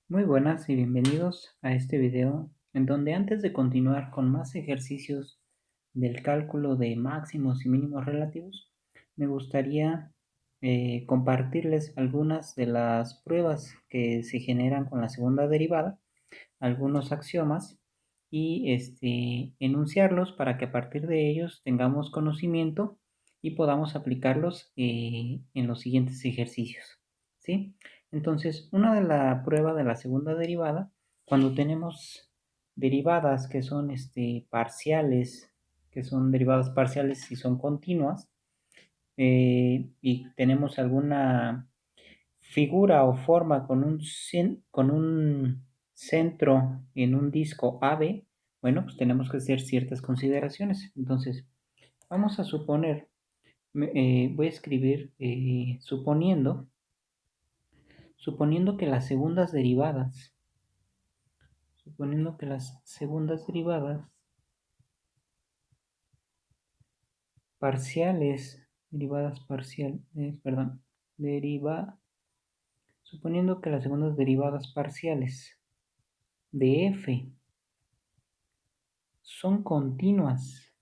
Muy buenas y bienvenidos a este video en donde antes de continuar con más ejercicios del cálculo de máximos y mínimos relativos, me gustaría compartirles algunas de las pruebas que se generan con la segunda derivada, algunos axiomas y enunciarlos para que a partir de ellos tengamos conocimiento y podamos aplicarlos en los siguientes ejercicios, ¿sí? Entonces, una de la prueba de la segunda derivada, cuando tenemos derivadas que son parciales, que son derivadas parciales y son continuas, y tenemos alguna figura o forma con un centro en un disco AB, bueno, pues tenemos que hacer ciertas consideraciones. Entonces, vamos a suponer, voy a escribir suponiendo que las segundas derivadas, parciales, derivadas parciales, suponiendo que las segundas derivadas parciales de f son continuas,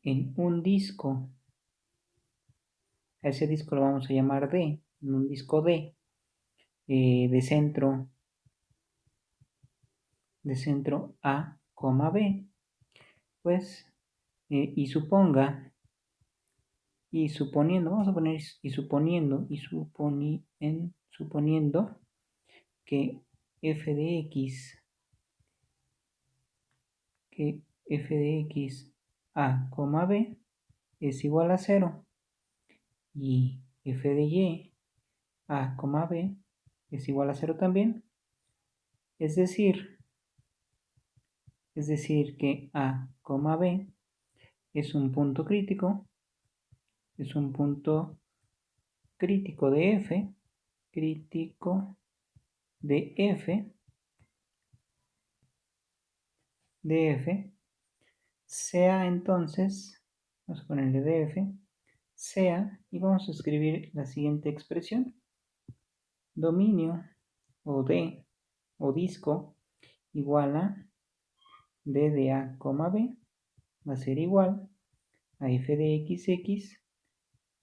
en un disco. A ese disco lo vamos a llamar D, en un disco D, de centro A, B, pues, suponiendo, vamos a poner suponiendo que f de x, a, b es igual a 0 y f de y, a, b es igual a 0 también, es decir que a, b es un punto crítico, de f, sea entonces, vamos a ponerle df, sea, y vamos a escribir la siguiente expresión: dominio o D o disco igual a D de A, B va a ser igual a f de x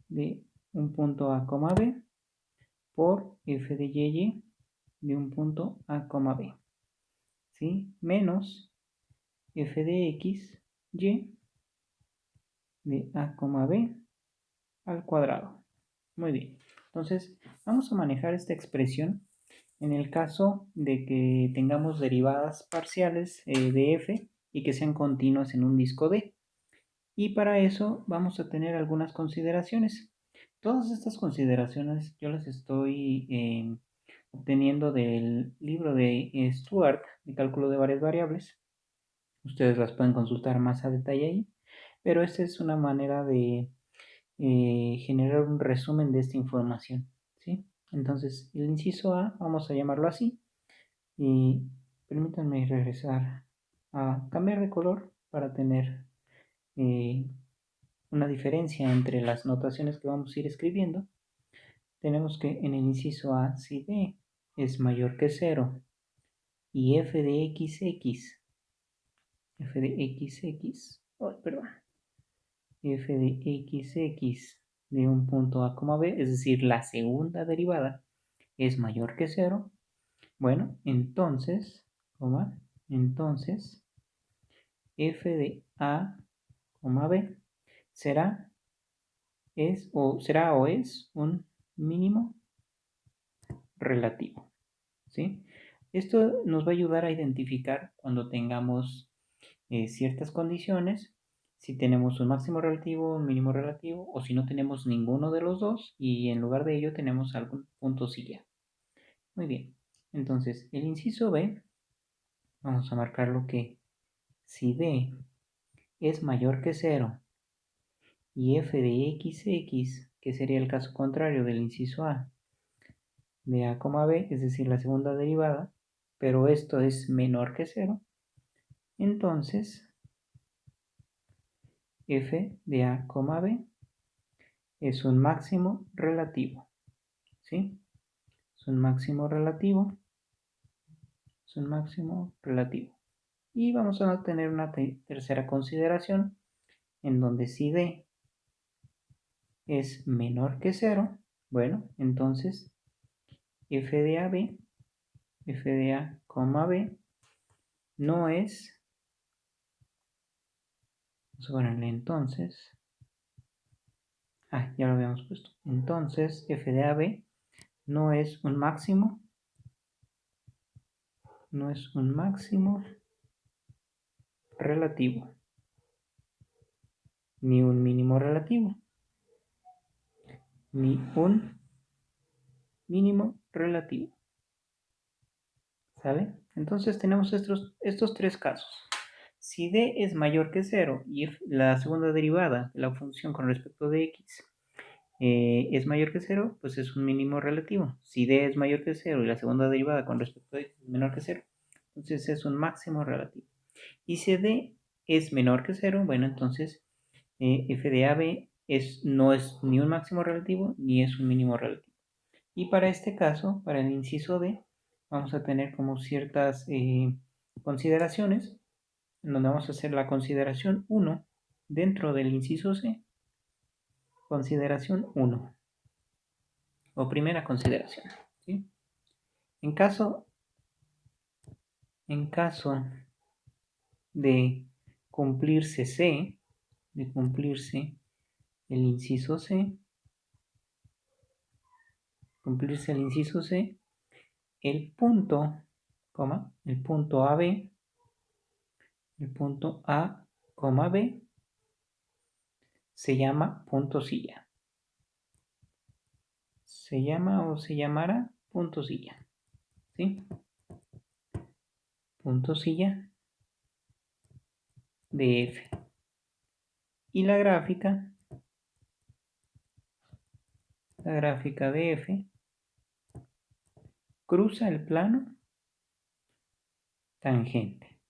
de un punto A, B por f de y de un punto A, B, ¿sí? Menos f de x y de A, B al cuadrado. Muy bien. Entonces, vamos a manejar esta expresión en el caso de que tengamos derivadas parciales de f y que sean continuas en un disco D. Y para eso vamos a tener algunas consideraciones. Todas estas consideraciones yo las estoy obteniendo del libro de Stuart, de cálculo de varias variables. Ustedes las pueden consultar más a detalle ahí, pero esta es una manera de generar un resumen de esta información, ¿sí? Entonces, el inciso A, vamos a llamarlo así, y permítanme regresar a cambiar de color para tener una diferencia entre las notaciones que vamos a ir escribiendo. Tenemos que en el inciso A, si D es mayor que 0 y f de xx, f de xx de un punto A, B, es decir, la segunda derivada es mayor que 0, bueno, entonces, f de A, B será o es un mínimo relativo, ¿sí? Esto nos va a ayudar a identificar cuando tengamos ciertas condiciones, si tenemos un máximo relativo, un mínimo relativo, o si no tenemos ninguno de los dos y en lugar de ello tenemos algún punto silla. Muy bien, entonces el inciso B, vamos a marcarlo que si D es mayor que 0 y f de xx, que sería el caso contrario del inciso A, de A, B, es decir, la segunda derivada, pero esto es menor que 0, entonces f de A, B es un máximo relativo, ¿sí? Es un máximo relativo. Es un máximo relativo. Y vamos a tener una tercera consideración en donde si D es menor que 0, bueno, entonces f de AB, f de A, B, no es, vamos a ponerle entonces, ya lo habíamos puesto, entonces f de AB no es un máximo, relativo, ni un mínimo relativo, ni un mínimo relativo. ¿Sale? Entonces tenemos estos tres casos. Si D es mayor que 0 y la segunda derivada de la función con respecto de x es mayor que 0, pues es un mínimo relativo. Si D es mayor que 0 y la segunda derivada con respecto de x es menor que 0, entonces es un máximo relativo. Y si D es menor que 0, bueno, entonces f de AB no es ni un máximo relativo ni es un mínimo relativo. Y para este caso, para el inciso D, vamos a tener como ciertas consideraciones, en donde vamos a hacer la consideración 1 dentro del inciso C. Consideración 1, o primera consideración, ¿sí? En caso de cumplirse C, de cumplirse el inciso C, el punto, el punto AB, B, se llama punto silla. Se llama o se llamará punto silla, ¿sí? Punto silla de F. Y la gráfica de F cruza el plano tangente.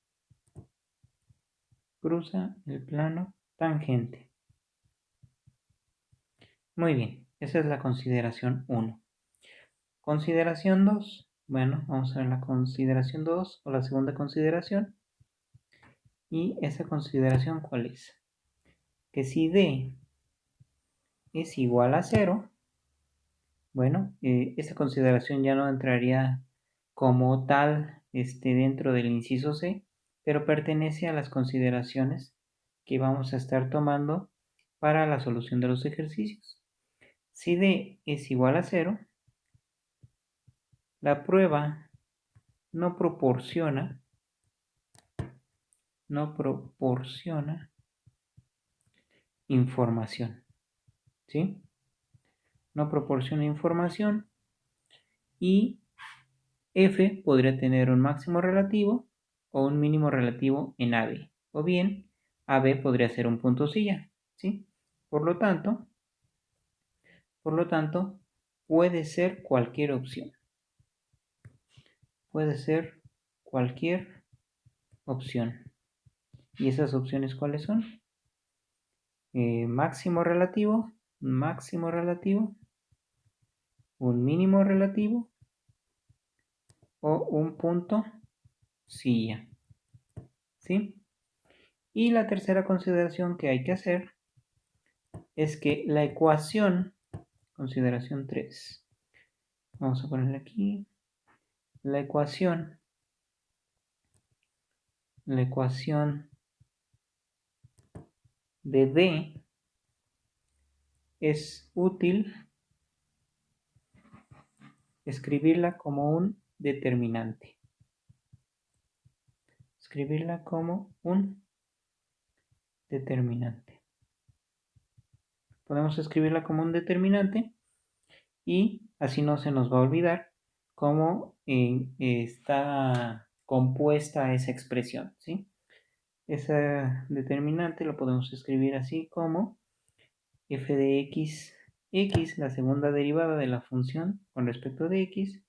Cruza el plano tangente. Muy bien, esa es la consideración 1. Consideración 2. Bueno, vamos a ver la consideración 2 o la segunda consideración. Y esa consideración, ¿cuál es? Que si D es igual a 0, bueno, esta consideración ya no entraría como tal dentro del inciso C, pero pertenece a las consideraciones que vamos a estar tomando para la solución de los ejercicios. Si D es igual a 0, la prueba no proporciona información, ¿sí? No proporciona información y F podría tener un máximo relativo o un mínimo relativo en AB, o bien AB podría ser un punto silla, ¿sí? Por lo tanto, puede ser cualquier opción. Puede ser cualquier opción. ¿Y esas opciones cuáles son? Máximo relativo, un mínimo relativo o un punto silla, ¿sí? Y la tercera consideración que hay que hacer es que la ecuación, consideración 3, vamos a ponerle aquí, la ecuación de D es útil escribirla como un determinante. Podemos escribirla como un determinante y así no se nos va a olvidar cómo está compuesta esa expresión, ¿sí? Esa determinante lo podemos escribir así como f de x, la segunda derivada de la función con respecto de x,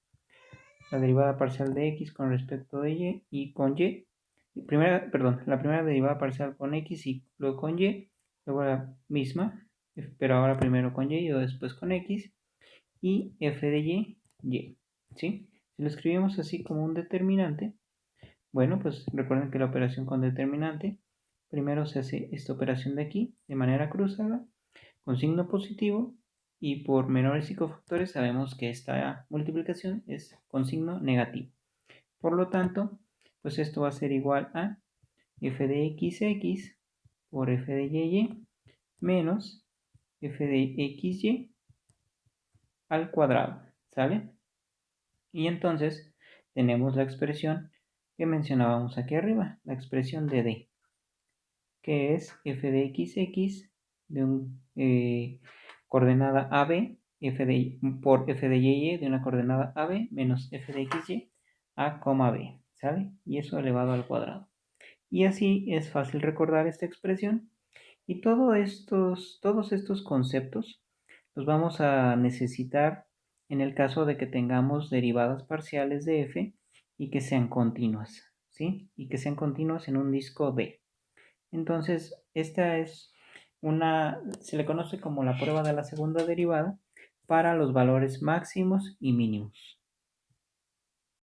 la derivada parcial de x con respecto de y y con y, la primera derivada parcial con x y luego con y, luego la misma, pero ahora primero con y o después con x, y f de y, ¿sí? Si lo escribimos así como un determinante, bueno, pues recuerden que la operación con determinante, primero se hace esta operación de aquí de manera cruzada, con signo positivo, y por menores y cofactores sabemos que esta multiplicación es con signo negativo. Por lo tanto, pues esto va a ser igual a f de x por f de y menos f de xy al cuadrado, ¿sale? Y entonces tenemos la expresión que mencionábamos aquí arriba, la expresión de d, que es f de x de un coordenada AB, por f de y de una coordenada AB menos f de xy a, b, ¿sale? Y eso elevado al cuadrado. Y así es fácil recordar esta expresión. Y todos estos conceptos los vamos a necesitar en el caso de que tengamos derivadas parciales de f y que sean continuas, ¿sí? Y que sean continuas en un disco D. Entonces, esta es se le conoce como la prueba de la segunda derivada para los valores máximos y mínimos.